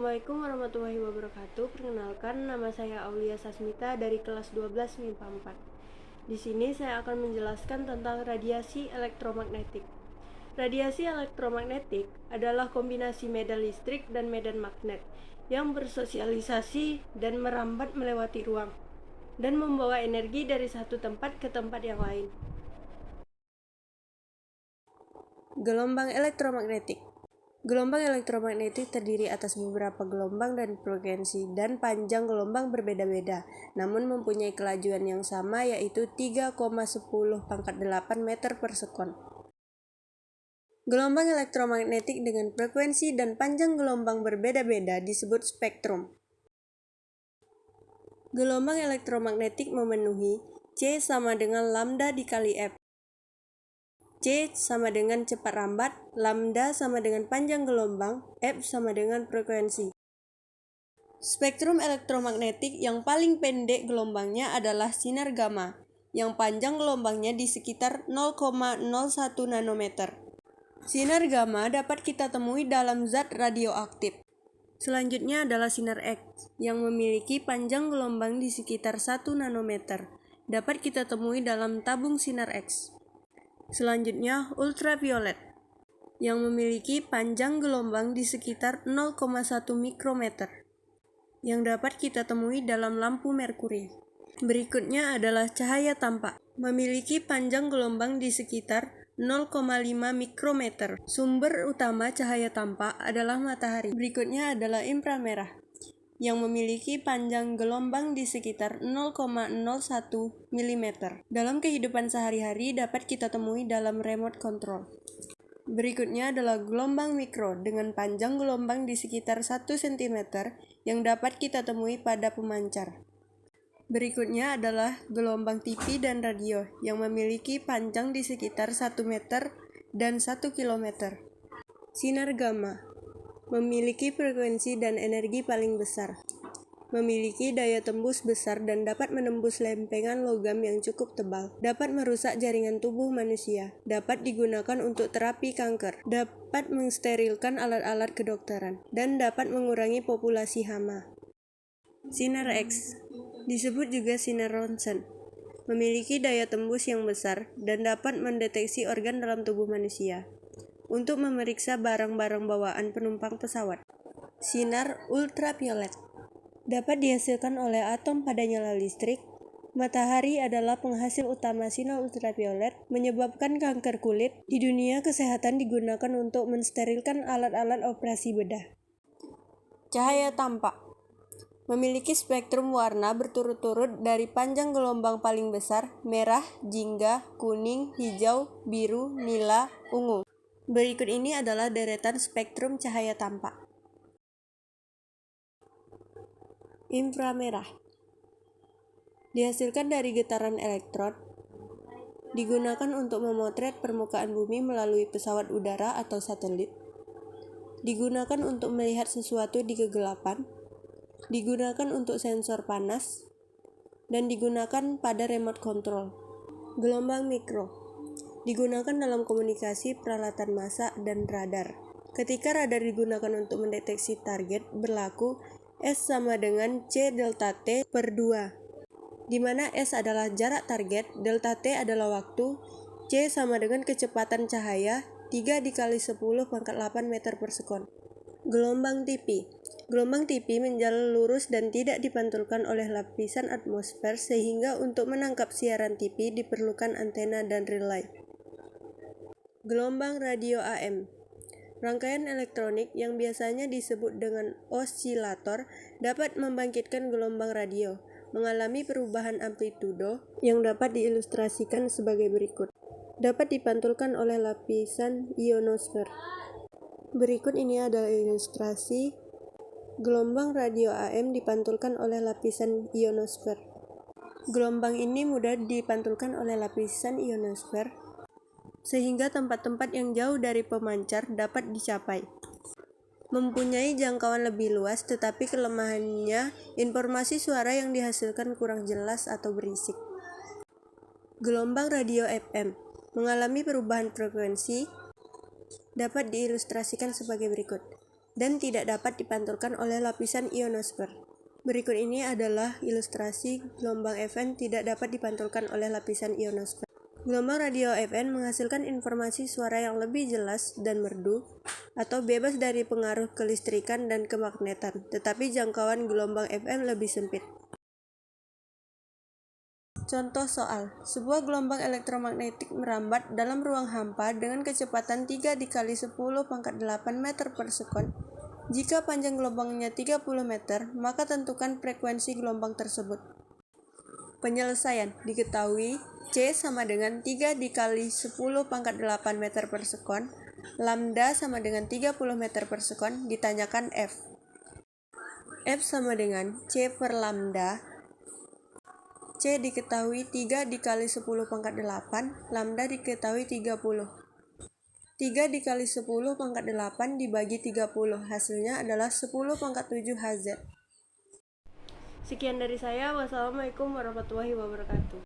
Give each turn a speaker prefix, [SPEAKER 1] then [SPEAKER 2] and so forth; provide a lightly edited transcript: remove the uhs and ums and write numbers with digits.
[SPEAKER 1] Assalamualaikum warahmatullahi wabarakatuh. Perkenalkan, nama saya Aulia Sasmita dari kelas 12 MIPA 4. Di sini saya akan menjelaskan tentang radiasi elektromagnetik. Radiasi elektromagnetik adalah kombinasi medan listrik dan medan magnet yang bersosialisasi dan merambat melewati ruang dan membawa energi dari satu tempat ke tempat yang lain. Gelombang elektromagnetik. Gelombang elektromagnetik terdiri atas beberapa gelombang dan frekuensi, dan panjang gelombang berbeda-beda, namun mempunyai kelajuan yang sama, yaitu 3,10⁸ meter per sekon. Gelombang elektromagnetik dengan frekuensi dan panjang gelombang berbeda-beda disebut spektrum. Gelombang elektromagnetik memenuhi C sama dengan lambda dikali F. C sama dengan cepat rambat, lambda sama dengan panjang gelombang, F sama dengan frekuensi. Spektrum elektromagnetik yang paling pendek gelombangnya adalah sinar gamma, yang panjang gelombangnya di sekitar 0,01 nanometer. Sinar gamma dapat kita temui dalam zat radioaktif. Selanjutnya adalah sinar X, yang memiliki panjang gelombang di sekitar 1 nanometer. Dapat kita temui dalam tabung sinar X. Selanjutnya, ultraviolet, yang memiliki panjang gelombang di sekitar 0,1 mikrometer, yang dapat kita temui dalam lampu merkuri. Berikutnya adalah cahaya tampak, memiliki panjang gelombang di sekitar 0,5 mikrometer. Sumber utama cahaya tampak adalah matahari. Berikutnya adalah inframerah, yang memiliki panjang gelombang di sekitar 0,01 mm. Dalam kehidupan sehari-hari dapat kita temui dalam remote control. Berikutnya adalah gelombang mikro dengan panjang gelombang di sekitar 1 cm yang dapat kita temui pada pemancar. Berikutnya adalah gelombang TV dan radio yang memiliki panjang di sekitar 1 meter dan 1 km. Sinar gamma memiliki frekuensi dan energi paling besar, memiliki daya tembus besar dan dapat menembus lempengan logam yang cukup tebal, dapat merusak jaringan tubuh manusia, dapat digunakan untuk terapi kanker, dapat mensterilkan alat-alat kedokteran, dan dapat mengurangi populasi hama. Sinar X, disebut juga sinar ronsen, memiliki daya tembus yang besar dan dapat mendeteksi organ dalam tubuh manusia untuk memeriksa barang-barang bawaan penumpang pesawat. Sinar ultraviolet dapat dihasilkan oleh atom pada nyala listrik. Matahari adalah penghasil utama sinar ultraviolet, menyebabkan kanker kulit. Di dunia kesehatan digunakan untuk mensterilkan alat-alat operasi bedah. Cahaya tampak memiliki spektrum warna berturut-turut dari panjang gelombang paling besar, merah, jingga, kuning, hijau, biru, nila, ungu. Berikut ini adalah deretan spektrum cahaya tampak. Inframerah dihasilkan dari getaran elektron, digunakan untuk memotret permukaan bumi melalui pesawat udara atau satelit, digunakan untuk melihat sesuatu di kegelapan, digunakan untuk sensor panas, dan digunakan pada remote control. Gelombang mikro digunakan dalam komunikasi, peralatan masak, dan radar. Ketika radar digunakan untuk mendeteksi target, berlaku S sama dengan C delta T per 2, di mana S adalah jarak target, delta T adalah waktu, C sama dengan kecepatan cahaya 3 dikali 10⁸ meter per sekon. Gelombang TV. Gelombang TV menjalar lurus dan tidak dipantulkan oleh lapisan atmosfer, sehingga untuk menangkap siaran TV diperlukan antena dan relay. Gelombang radio AM. Rangkaian elektronik yang biasanya disebut dengan osilator dapat membangkitkan gelombang radio, mengalami perubahan amplitudo yang dapat diilustrasikan sebagai berikut. Dapat dipantulkan oleh lapisan ionosfer. Berikut ini adalah ilustrasi gelombang radio AM dipantulkan oleh lapisan ionosfer. Gelombang ini mudah dipantulkan oleh lapisan ionosfer, sehingga tempat-tempat yang jauh dari pemancar dapat dicapai. Mempunyai jangkauan lebih luas, tetapi kelemahannya informasi suara yang dihasilkan kurang jelas atau berisik. Gelombang radio FM mengalami perubahan frekuensi, dapat diilustrasikan sebagai berikut. dan tidak dapat dipantulkan oleh lapisan ionosfer. Berikut ini adalah ilustrasi gelombang FN tidak dapat dipantulkan oleh lapisan ionosfer. Gelombang radio FN menghasilkan informasi suara yang lebih jelas dan merdu atau bebas dari pengaruh kelistrikan dan kemagnetan, tetapi jangkauan gelombang FM lebih sempit. Contoh soal, sebuah gelombang elektromagnetik merambat dalam ruang hampa dengan kecepatan 3 dikali 10 pangkat 8 meter per sekon. Jika panjang gelombangnya 30 meter, maka tentukan frekuensi gelombang tersebut. Penyelesaian diketahui C sama dengan 3 dikali 10 pangkat 8 meter per sekon, lambda sama dengan 30 meter per sekon, ditanyakan F. F sama dengan C per lambda. C diketahui 3 dikali 10 pangkat 8, lambda diketahui 30. 3 dikali 10 pangkat 8 dibagi 30, hasilnya adalah 10 pangkat 7 Hz. Sekian dari saya, wassalamualaikum warahmatullahi wabarakatuh.